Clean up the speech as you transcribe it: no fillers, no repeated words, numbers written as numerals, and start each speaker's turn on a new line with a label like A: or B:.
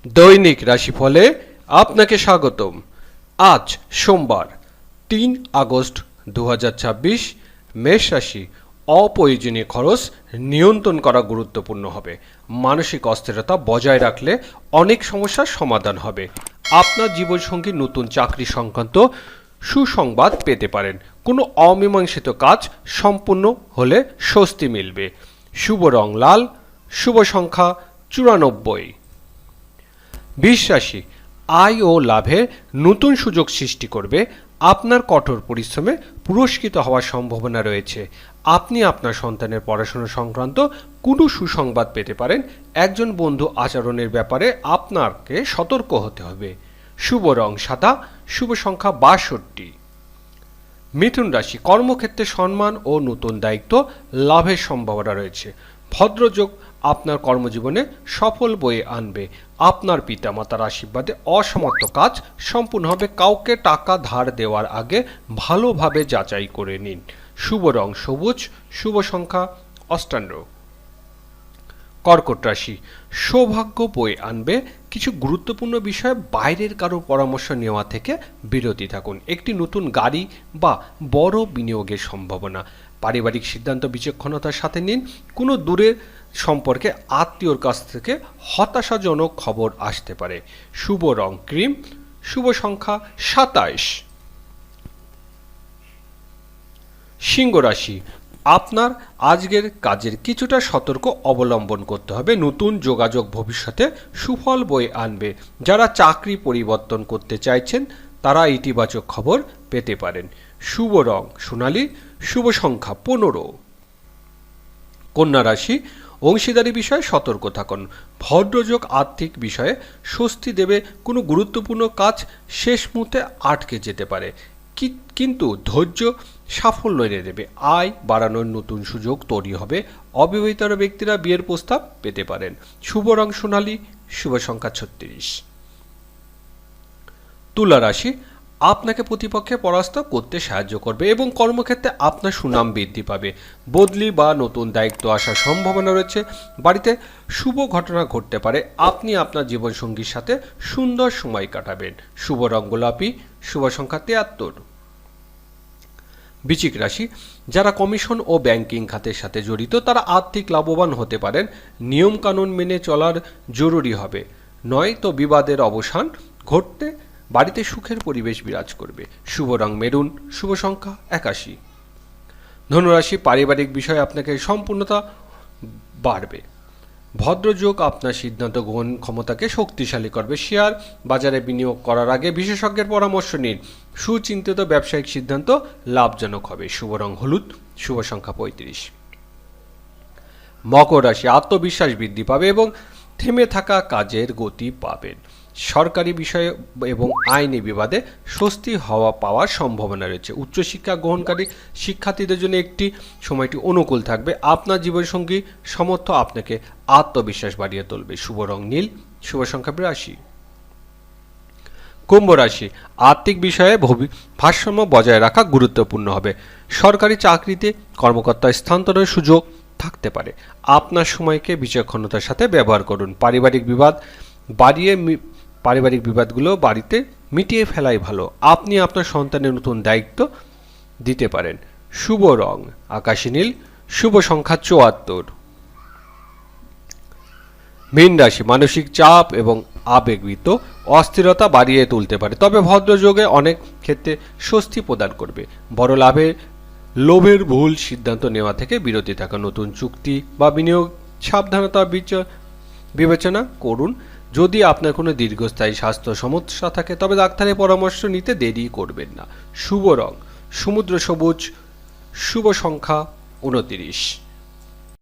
A: দৈনিক রাশিফলে আপনাকে স্বাগতম। আজ সোমবার ৩ আগস্ট ২০২৬। মেষ রাশি। অপ্রয়োজনীয় খরচ নিয়ন্ত্রণ করা গুরুত্বপূর্ণ হবে। মানসিক অস্থিরতা বজায় রাখলে অনেক সমস্যার সমাধান হবে। আপনার জীবনসঙ্গী নতুন চাকরি সংক্রান্ত সুসংবাদ পেতে পারেন। কোনো অমীমাংসিত কাজ সম্পূর্ণ হলে স্বস্তি মিলবে। শুভ রং লাল, শুভ সংখ্যা ৯৪। বৃষ রাশি। আয় ও লাভে নতুন সুযোগ সৃষ্টি করবে। আপনার কঠোর পরিশ্রমে পুরস্কৃত হওয়ার সম্ভাবনা রয়েছে। আপনি আপনার সন্তানের পড়াশোনা সংক্রান্ত কোনো সুসংবাদ পেতে পারেন। একজন বন্ধু আচরণের ব্যাপারে আপনাকে সতর্ক হতে হবে। শুভ রং সাদা, শুভ সংখ্যা ৬২। মিথুন রাশি। কর্মক্ষেত্রে সম্মান ও নতুন দায়িত্ব লাভের সম্ভাবনা রয়েছে। ভদ্রযোগ আপনার কর্মজীবনে সফল বয়ে আনবে। আপনার পিতামাতার আশীর্বাদে অসমাপ্ত কাজ সম্পূর্ণ হবে। কাউকে টাকা ধার দেওয়ার আগে ভালোভাবে যাচাই করে নিন। শুভ রং সবুজ, শুভ সংখ্যা ৫৮। কর্কট রাশি। সৌভাগ্য বয়ে আনবে। কিছু গুরুত্বপূর্ণ বিষয়ে বাইরের কারো পরামর্শ নেওয়া থেকে বিরতি থাকুন। একটি নতুন গাড়ি বা বড় বিনিয়োগের সম্ভাবনা। পারিবারিক সিদ্ধান্ত বিচক্ষণতার সাথে নিন। কোনো দূরের সম্পর্কে আত্মীয়র কাছ থেকে হতাশাজনক খবর আসতে পারে। শুভ রং ক্রিম, শুভ সংখ্যা ২৭। সিংহ রাশি। আপনার আজকের কাজের কিছুটা সতর্ক অবলম্বন করতে হবে। নতুন যোগাযোগ ভবিষ্যতে সুফল বয়ে আনবে। যারা চাকরি পরিবর্তন করতে চাইছেন তারা ইতিবাচক খবর পেতে পারেন। শুভ রং সোনালী, শুভ সংখ্যা ১৫। কন্যা রাশি। অংশীদারি বিষয়ে সতর্ক থাকুন। ভদ্রযোগ আর্থিক বিষয়ে স্বস্তি দেবে। কোনো গুরুত্বপূর্ণ কাজ শেষ মুহূর্তে আটকে যেতে পারে, কিন্তু ধৈর্য সাফল্য এনে দেবে। আয় বাড়ানোর নতুন সুযোগ তৈরি হবে। অবিবাহিত ব্যক্তিরা বিয়ের প্রস্তাব পেতে পারেন। শুভ রং সোনালী, শুভ সংখ্যা ৩৬। তুলা রাশি। আপনাকে প্রতিপক্ষে পরাস্ত করতে সাহায্য করবে এবং কর্মক্ষেত্রে আপনার সুনাম বৃদ্ধি পাবে। বদলি বা নতুন দায়িত্ব আসার সম্ভাবনা রয়েছে। বাড়িতে শুভ ঘটনা ঘটতে পারে। আপনি আপনার জীবনসঙ্গীর সাথে সুন্দর সময় কাটাবেন। শুভ রং গোলাপি, শুভ সংখ্যা ৭৩। বৃশ্চিক রাশি। যারা কমিশন ও ব্যাংকিং খাতের সাথে জড়িত তারা আর্থিক লাভবান হতে পারেন। নিয়মকানুন মেনে চলার জরুরি হবে, নয়তো বিবাদের অবসান ঘটতে বাড়িতে সুখের পরিবেশ বিরাজ করবে। শুভ রং মেরুন, শুভ সংখ্যা ৮১। ধনুরাশি। পারিবারিক বিষয়ে আপনাকে সম্পূর্ণতা বাড়বে। ভদ্রযোগ আপনার সিদ্ধান্ত গ্রহণ ক্ষমতাকে শক্তিশালী করবে। শেয়ার বাজারে বিনিয়োগ করার আগে বিশেষজ্ঞের পরামর্শ নিন। সুচিন্তিত ব্যবসায়িক সিদ্ধান্ত লাভজনক হবে। শুভ রং হলুদ, শুভ সংখ্যা ৩৫। মকর রাশি। আত্মবিশ্বাস বৃদ্ধি পাবে এবং থেমে থাকা কাজের গতি পাবেন। সরকারি বিষয়ে এবং আইনি বিবাদে স্বস্তি পাওয়ার সম্ভাবনা রয়েছে। উচ্চশিক্ষা গ্রহণকারী শিক্ষার্থীদের জন্য সময়টি অনুকূল থাকবে। আপনার জীবনসঙ্গী সামর্থ্য আপনাকে আত্মবিশ্বাস বাড়িয়ে তুলবে। শুভ রং নীল, শুভ সংখ্যা ৮২। কুম্ভ রাশি। আর্থিক বিষয়ে ভারসাম্য বজায় রাখা গুরুত্বপূর্ণ হবে। সরকারি চাকরিতে কর্মকর্তা স্থানান্তরের সুযোগ থাকতে পারে। আপনার সময়কে বিচক্ষণতার সাথে ব্যবহার করুন। পারিবারিক বিবাদগুলো বাড়িতে মিটিয়ে ফেলাই ভালো। আপনি আপনার সন্তানের নতুন দায়িত্ব দিতে পারেন। শুভ রং আকাশী নীল, শুভ সংখ্যা ৭৪। মীন রাশি। মানসিক চাপ এবং আবেগিত অস্থিরতা বাড়িয়ে তুলতে পারে, তবে ভদ্রযোগে অনেক ক্ষেত্রে স্বস্তি প্রদান করবে। বড় লোভের ভুল সিদ্ধান্ত নেওয়া থেকে বিরতি থাকা। নতুন চুক্তি বা বিনিয়োগ সাবধানতা বিবেচনা করুন। যদি আপনার কোনো দীর্ঘস্থায়ী স্বাস্থ্য সমস্যা থাকে তবে ডাক্তারের পরামর্শ নিতে দেরি করবেন না। শুভ রং সমুদ্র সবুজ, শুভ সংখ্যা ২৯।